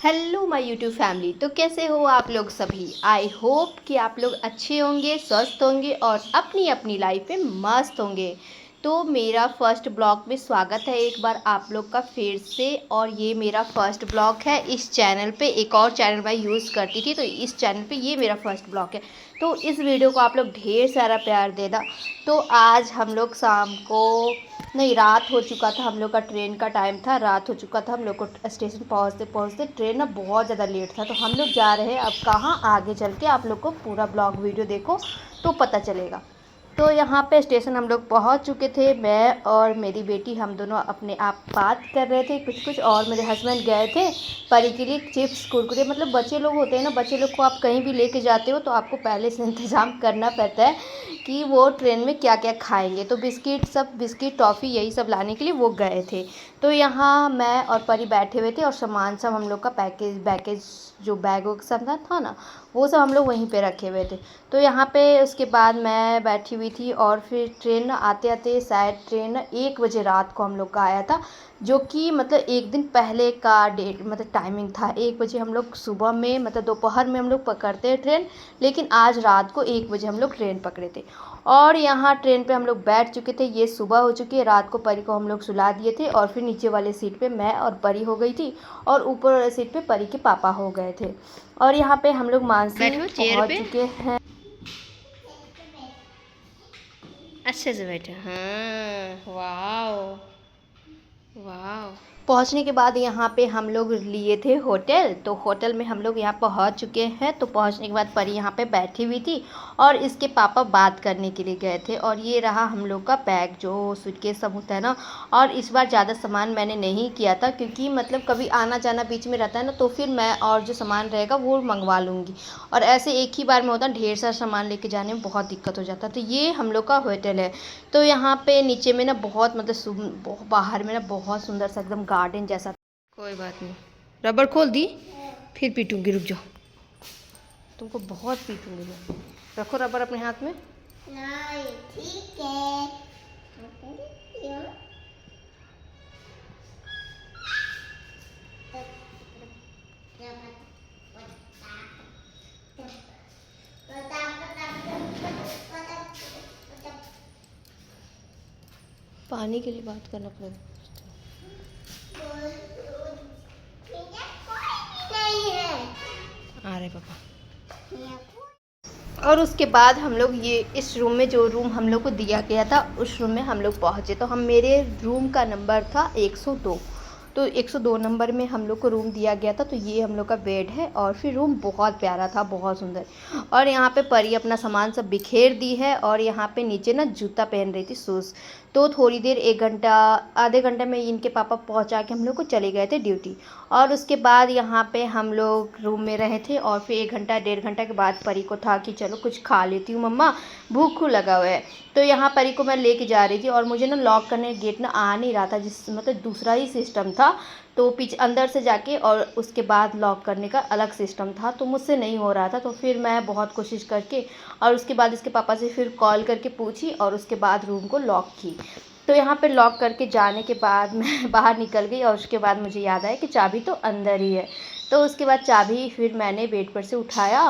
Hello my YouTube family. तो कैसे हो आप लोग सभी। आई होप कि आप लोग अच्छे होंगे, स्वस्थ होंगे और अपनी अपनी लाइफ में मस्त होंगे। तो मेरा फर्स्ट ब्लॉग में स्वागत है एक बार आप लोग का फिर से। और ये मेरा फर्स्ट ब्लॉग है इस चैनल पे। एक और चैनल मैं यूज़ करती थी, तो इस चैनल पे ये मेरा फर्स्ट ब्लॉग है। तो इस वीडियो को आप लोग ढेर सारा प्यार देना। तो आज हम लोग शाम को नहीं, रात हो चुका था, हम लोग का ट्रेन का टाइम था, रात हो चुका था। हम लोग को स्टेशन पहुंचते पहुंचते ट्रेन ना बहुत ज़्यादा लेट था। तो हम लोग जा रहे हैं अब कहाँ, आगे चल के आप लोग को पूरा ब्लॉग वीडियो देखो तो पता चलेगा। तो यहाँ पे स्टेशन हम लोग पहुँच चुके थे। मैं और मेरी बेटी हम दोनों अपने आप बात कर रहे थे कुछ कुछ, और मेरे हस्बैंड गए थे परी के लिए चिप्स कुरकुरे। मतलब बच्चे लोग होते हैं ना, बच्चे लोग को आप कहीं भी लेके जाते हो तो आपको पहले से इंतज़ाम करना पड़ता है कि वो ट्रेन में क्या क्या खाएंगे। तो बिस्किट टॉफ़ी यही सब लाने के लिए वो गए थे। तो यहाँ मैं और परी बैठे हुए थे और सामान सब हम लोग का पैकेज जो बैग वैग सब था ना, वो सब हम लोग वहीं पे रखे हुए थे। तो यहाँ पे उसके बाद मैं बैठी हुई थी और फिर ट्रेन आते आते शायद ट्रेन 1 बजे रात को हम लोग का आया था, जो कि मतलब एक दिन पहले का डेट मतलब टाइमिंग था। 1 बजे हम लोग सुबह में मतलब दोपहर में हम लोग पकड़ते हैं ट्रेन, लेकिन आज रात को 1 बजे हम लोग ट्रेन पकड़े थे। और यहाँ ट्रेन पे हम लोग बैठ चुके थे। ये सुबह हो चुकी है। रात को परी को हम लोग सुला दिए थे और फिर नीचे वाले सीट पे मैं और परी हो गई थी और ऊपर वाले सीट पे परी के पापा हो गए थे। और यहाँ पे हम लोग मानसी पहुँच चुके हैं। अच्छे से बैठे, हाँ, वाह वाह। पहुंचने के बाद यहाँ पे हम लोग लिए थे होटल। तो होटल में हम लोग यहाँ पहुंच चुके हैं। तो पहुंचने के बाद परी यहाँ पे बैठी हुई थी और इसके पापा बात करने के लिए गए थे। और ये रहा हम लोग का बैग, जो सूटकेस सब होता है ना। और इस बार ज़्यादा सामान मैंने नहीं किया था, क्योंकि मतलब कभी आना जाना बीच में रहता है ना, तो फिर मैं और जो सामान रहेगा वो मंगवा लूँगी। और ऐसे एक ही बार में होता है, ढेर सारा सामान लेके जाने में बहुत दिक्कत हो जाता है। तो ये हम लोग का होटल है। तो यहाँ पे नीचे में ना बहुत मतलब बाहर में ना बहुत सुंदर सा एकदम गार्डन जैसा। कोई बात नहीं, रबड़ खोल दी, फिर पीटूंगी, रुक जाओ, तुमको बहुत पीटूंगी मैं। रखो रबड़ अपने हाथ में। नहीं ठीक है। पानी के लिए बात करना पड़ेगा। आ रहे पापा। और उसके बाद हम लोग ये इस रूम में, जो रूम हम लोग को दिया गया था उस रूम में हम लोग पहुँचे। तो हम मेरे रूम का नंबर था 102। तो 102 नंबर में हम लोग को रूम दिया गया था। तो ये हम लोग का बेड है और फिर रूम बहुत प्यारा था, बहुत सुंदर। और यहाँ पे परी अपना सामान सब बिखेर दी है और यहाँ पे नीचे ना जूता पहन रही थी, शूज़। तो थोड़ी देर 1 घंटा आधे घंटे में इनके पापा पहुँचा के हम लोग को चले गए थे ड्यूटी। और उसके बाद यहाँ पे हम लोग रूम में रहे थे और फिर 1 घंटा 1.5 घंटा के बाद परी को था कि चलो कुछ खा लेती हूँ मम्मा, भूख लगा हुआ है। तो यहाँ परी को मैं लेके जा रही थी और मुझे ना लॉक करने गेट ना आ नहीं रहा था, जिस मतलब दूसरा ही सिस्टम था। तो पीछे अंदर से जाके और उसके बाद लॉक करने का अलग सिस्टम था, तो मुझसे नहीं हो रहा था। तो फिर मैं बहुत कोशिश करके और उसके बाद इसके पापा से फिर कॉल करके पूछी और उसके बाद रूम को लॉक की। तो यहाँ पे लॉक करके जाने के बाद मैं बाहर निकल गई और उसके बाद मुझे याद आया कि चाबी तो अंदर ही है। तो उसके बाद चाबी फिर मैंने बेड पर से उठाया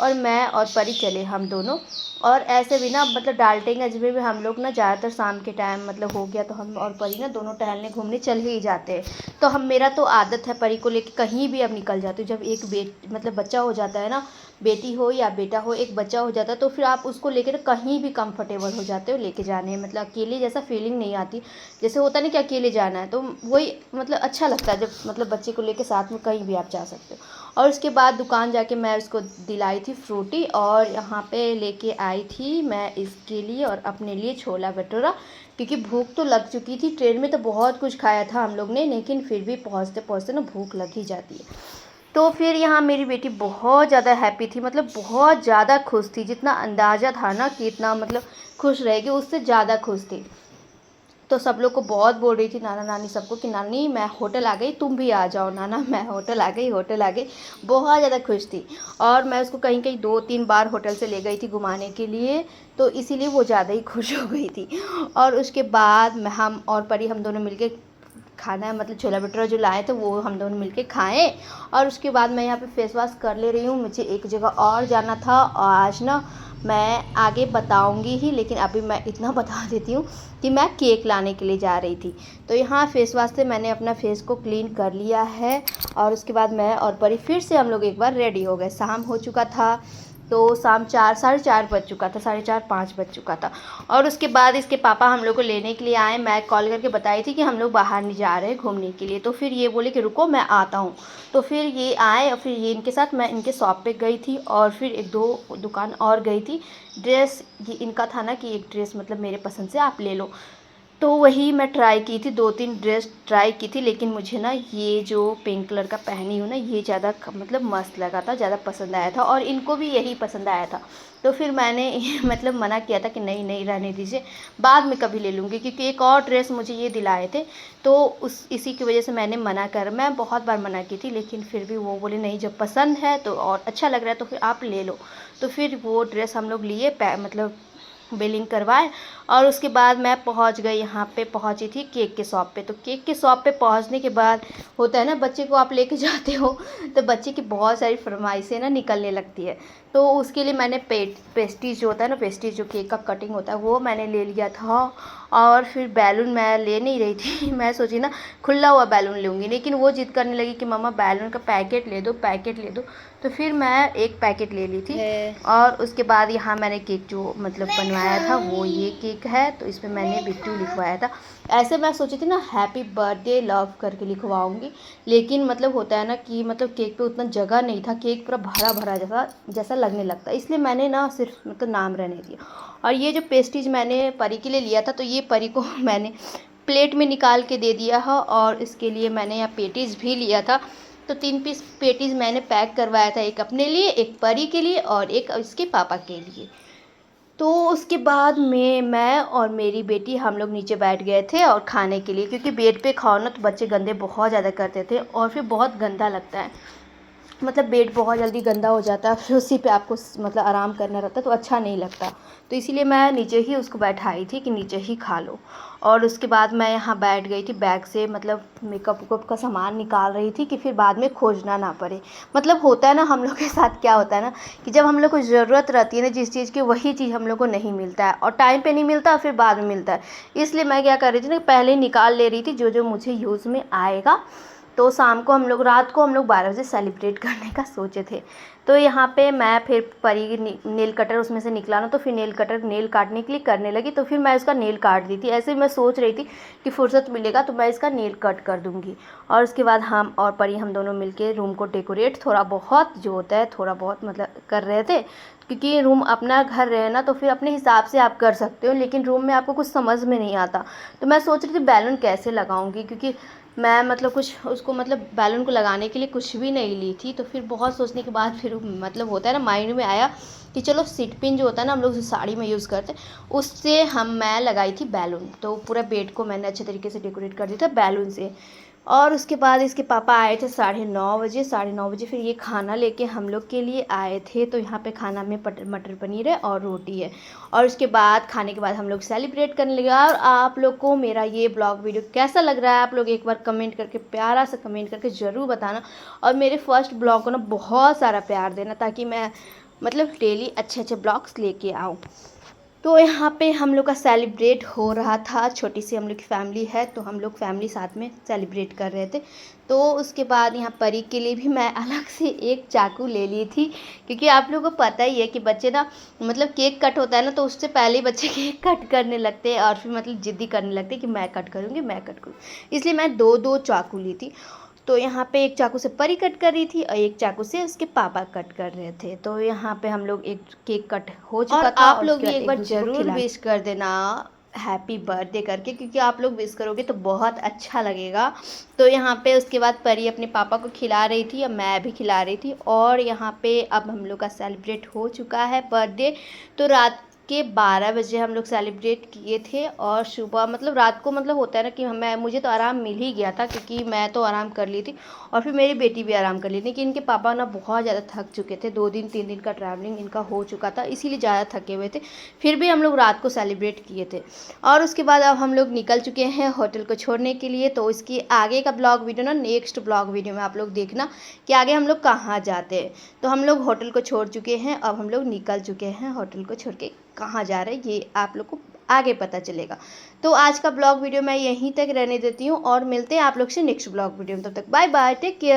और मैं और परी चले हम दोनों। और ऐसे भी ना मतलब डाल्टेंगंज में भी हम लोग ना ज़्यादातर शाम के टाइम मतलब हो गया तो हम और परी ना दोनों टहलने घूमने चल ही जाते हैं। तो हम मेरा तो आदत है परी को लेके कहीं भी अब निकल जाती हूँ। जब एक मतलब बच्चा हो जाता है ना, बेटी हो या बेटा हो, एक बच्चा हो जाता है तो फिर आप उसको लेकर कहीं भी कंफर्टेबल हो जाते हो लेके जाने में। मतलब अकेले जैसा फीलिंग नहीं आती, जैसे होता नहीं कि अकेले जाना है। तो वही मतलब अच्छा लगता है जब मतलब बच्चे को लेके साथ में कहीं भी आप जा सकते हो। और उसके बाद दुकान जाके मैं उसको दिलाई थी फ्रूटी और यहाँ पे लेके आई थी मैं इसके लिए और अपने लिए छोला भटूरा, क्योंकि भूख तो लग चुकी थी। ट्रेन में तो बहुत कुछ खाया था हम लोग ने, लेकिन फिर भी पहुँचते पहुँचते ना भूख लग ही जाती है। तो फिर यहाँ मेरी बेटी बहुत ज़्यादा हैप्पी थी, मतलब बहुत ज़्यादा खुश थी। जितना अंदाज़ा था ना कि इतना मतलब खुश रहेगी, उससे ज़्यादा खुश थी। तो सब लोग को बहुत बोल रही थी, नाना नानी सबको, कि नानी मैं होटल आ गई, तुम भी आ जाओ, नाना मैं होटल आ गई, होटल आ गई। बहुत ज़्यादा खुश थी। और मैं उसको कहीं कहीं 2-3 बार होटल से ले गई थी घुमाने के लिए, तो इसीलिए वो ज़्यादा ही खुश हो गई थी। और उसके बाद हम और परी हम दोनों मिलके खाना मतलब छोला भटूरा जो लाए थे वो हम दोनों मिलके खाएं। और उसके बाद मैं यहाँ पे फेस वॉश कर ले रही हूँ, मुझे एक जगह और जाना था और आज ना मैं आगे बताऊंगी ही, लेकिन अभी मैं इतना बता देती हूँ कि मैं केक लाने के लिए जा रही थी। तो यहाँ फेस वॉश से मैंने अपना फेस को क्लीन कर लिया है और उसके बाद मैं और परी फिर से हम लोग एक बार रेडी हो गए। शाम हो चुका था, तो शाम 4 साढ़े 4 बज चुका था, 4:30 5 बज चुका था। और उसके बाद इसके पापा हम लोग को लेने के लिए आए। मैं कॉल करके बताई थी कि हम लोग बाहर नहीं जा रहे घूमने के लिए, तो फिर ये बोले कि रुको मैं आता हूँ। तो फिर ये आए और फिर ये इनके साथ मैं इनके शॉप पे गई थी और फिर 1-2 दुकान और गई थी। ड्रेस ये इनका था ना कि एक ड्रेस मतलब मेरे पसंद से आप ले लो, तो वही मैं ट्राई की थी, 2-3 ड्रेस ट्राई की थी, लेकिन मुझे ना ये जो पिंक कलर का पहनी हूँ ना ये ज़्यादा मतलब मस्त लगा था, ज़्यादा पसंद आया था और इनको भी यही पसंद आया था। तो फिर मैंने मतलब मना किया था कि नहीं नहीं रहने दीजिए, बाद में कभी ले लूँगी, क्योंकि एक और ड्रेस मुझे ये दिलाए थे, तो इसी की वजह से मैंने मैं बहुत बार मना की थी, लेकिन फिर भी वो बोले नहीं जब पसंद है तो और अच्छा लग रहा है तो फिर आप ले लो। तो फिर वो ड्रेस हम लोग लिए मतलब बिलिंग करवाए और उसके बाद मैं पहुंच गई, यहाँ पे पहुंची थी केक के शॉप पे। तो केक के शॉप पे पहुंचने के बाद होता है ना, बच्चे को आप लेके जाते हो तो बच्चे की बहुत सारी फरमाइशें ना निकलने लगती है। तो उसके लिए मैंने पेस्ट्रीज जो होता है ना, पेस्ट्रीज जो केक का कटिंग होता है वो मैंने ले लिया था। और फिर बैलून मैं ले नहीं रही थी मैं सोची ना खुला हुआ बैलून लूँगी, लेकिन वो जिद करने लगी कि मम्मा बैलून का पैकेट ले दो, पैकेट ले दो। तो फिर मैं एक पैकेट ले ली थी और उसके बाद यहाँ मैंने केक जो मतलब बनवाया था वो ये केक है, तो इसमें मैंने बिट्टू लिखवाया था। ऐसे मैं सोची थी ना हैप्पी बर्थडे लव करके लिखवाऊंगी, लेकिन मतलब होता है ना कि मतलब केक पे उतना जगह नहीं था, केक पूरा भरा भरा जैसा लगने लगता, इसलिए मैंने ना सिर्फ मतलब नाम रहने दिया। और ये जो पेस्ट्रीज मैंने परी के लिए लिया था, तो ये परी को मैंने प्लेट में निकाल के दे दिया है और इसके लिए मैंने यहाँ पेटीज़ भी लिया था। तो 3 पीस पेटीज़ मैंने पैक करवाया था, एक अपने लिए, एक परी के लिए और एक इसके पापा के लिए। तो उसके बाद में मैं और मेरी बेटी हम लोग नीचे बैठ गए थे और खाने के लिए, क्योंकि बेड पे खाओ ना तो बच्चे गंदे बहुत ज़्यादा करते थे और फिर बहुत गंदा लगता है, मतलब बेड बहुत जल्दी गंदा हो जाता है, फिर उसी पे आपको मतलब आराम करना रहता है तो अच्छा नहीं लगता। तो इसीलिए मैं नीचे ही उसको बैठाई थी कि नीचे ही खा लो। और उसके बाद मैं यहाँ बैठ गई थी, बैग से मतलब मेकअप वेकअप का सामान निकाल रही थी कि फिर बाद में खोजना ना पड़े। मतलब होता है ना हम लोग के साथ क्या होता है ना कि जब हम लोग को ज़रूरत रहती है ना जिस चीज़ की, वही चीज़ हम लोग को नहीं मिलता है और टाइम पे नहीं मिलता, फिर बाद में मिलता है। इसलिए मैं क्या कर रही थी ना, पहले ही निकाल ले रही थी जो जो मुझे यूज़ में आएगा। तो शाम को रात को हम लोग 12 बजे सेलिब्रेट करने का सोचे थे। तो यहाँ पे मैं फिर परी नेल कटर उसमें से निकला ना, तो फिर नेल कटर नेल काटने के लिए करने लगी, तो फिर मैं उसका नेल काट दी थी। ऐसे मैं सोच रही थी कि फुर्सत मिलेगा तो मैं इसका नेल कट कर दूँगी। और उसके बाद हम और परी हम दोनों मिलके रूम को डेकोरेट थोड़ा बहुत जो होता है थोड़ा बहुत मतलब कर रहे थे, क्योंकि रूम अपना घर रहे ना तो फिर अपने हिसाब से आप कर सकते हो, लेकिन रूम में आपको कुछ समझ में नहीं आता। तो मैं सोच रही थी बैलून कैसे लगाऊंगी, क्योंकि मैं मतलब कुछ उसको मतलब बैलून को लगाने के लिए कुछ भी नहीं ली थी। तो फिर बहुत सोचने के बाद फिर मतलब होता है ना माइंड में आया कि चलो सीट पिन जो होता है ना हम लोग साड़ी में यूज़ करते हैं, उससे मैं लगाई थी बैलून। तो पूरा बेड को मैंने अच्छे तरीके से डेकोरेट कर दिया था बैलून से। और उसके बाद इसके पापा आए थे 9:30 बजे। 9:30 बजे फिर ये खाना लेके हम लोग के लिए आए थे। तो यहाँ पे खाना में मटर पनीर है और रोटी है। और उसके बाद खाने के बाद हम लोग सेलिब्रेट करने लगे। और आप लोग को मेरा ये ब्लॉग वीडियो कैसा लग रहा है, आप लोग एक बार कमेंट करके प्यारा सा कमेंट करके ज़रूर बताना। और मेरे फर्स्ट ब्लॉग को ना बहुत सारा प्यार देना, ताकि मैं मतलब डेली अच्छे अच्छे ब्लॉग्स लेके आऊँ। तो यहाँ पे हम लोग का सेलिब्रेट हो रहा था, छोटी सी हम लोग की फैमिली है तो हम लोग फैमिली साथ में सेलिब्रेट कर रहे थे। तो उसके बाद यहाँ परी के लिए भी मैं अलग से एक चाकू ले ली थी, क्योंकि आप लोगों को पता ही है कि बच्चे ना मतलब केक कट होता है ना तो उससे पहले ही बच्चे केक कट करने लगते हैं और फिर मतलब ज़िद्दी करने लगते हैं कि मैं कट करूँगी मैं कट करूँ, इसलिए मैं दो चाकू ली थी। तो यहाँ पे एक चाकू से परी कट कर रही थी और एक चाकू से उसके पापा कट कर रहे थे। तो यहाँ पे हम लोग एक केक कट हो चुका था। आप लोग भी एक बार ज़रूर विश कर देना हैप्पी बर्थडे करके, क्योंकि आप लोग विश करोगे तो बहुत अच्छा लगेगा। तो यहाँ पे उसके बाद परी अपने पापा को खिला रही थी और मैं भी खिला रही थी। और यहाँ पे अब हम लोग का सेलिब्रेट हो चुका है बर्थडे। तो रात के 12 बजे हम लोग सेलिब्रेट किए थे। और सुबह मतलब रात को मतलब होता है ना कि मुझे तो आराम मिल ही गया था, क्योंकि मैं तो आराम कर ली थी और फिर मेरी बेटी भी आराम कर ली थी। कि इनके पापा ना बहुत ज़्यादा थक चुके थे, 2 दिन 3 दिन का ट्रैवलिंग इनका हो चुका था, इसीलिए ज़्यादा थके हुए थे। फिर भी हम लोग रात को सेलिब्रेट किए थे। और उसके बाद अब हम लोग निकल चुके हैं होटल को छोड़ने के लिए। तो इसकी आगे का ब्लॉग वीडियो ना नेक्स्ट ब्लॉग वीडियो में आप लोग देखना कि आगे हम लोग कहाँ जाते हैं। तो हम लोग होटल को छोड़ चुके हैं, अब हम लोग निकल चुके हैं होटल को छोड़ के। कहाँ जा रहे हैं ये आप लोग को आगे पता चलेगा। तो आज का ब्लॉग वीडियो मैं यहीं तक रहने देती हूँ और मिलते हैं आप लोग से नेक्स्ट ब्लॉग वीडियो में। तब तक बाय बाय, टेक केयर।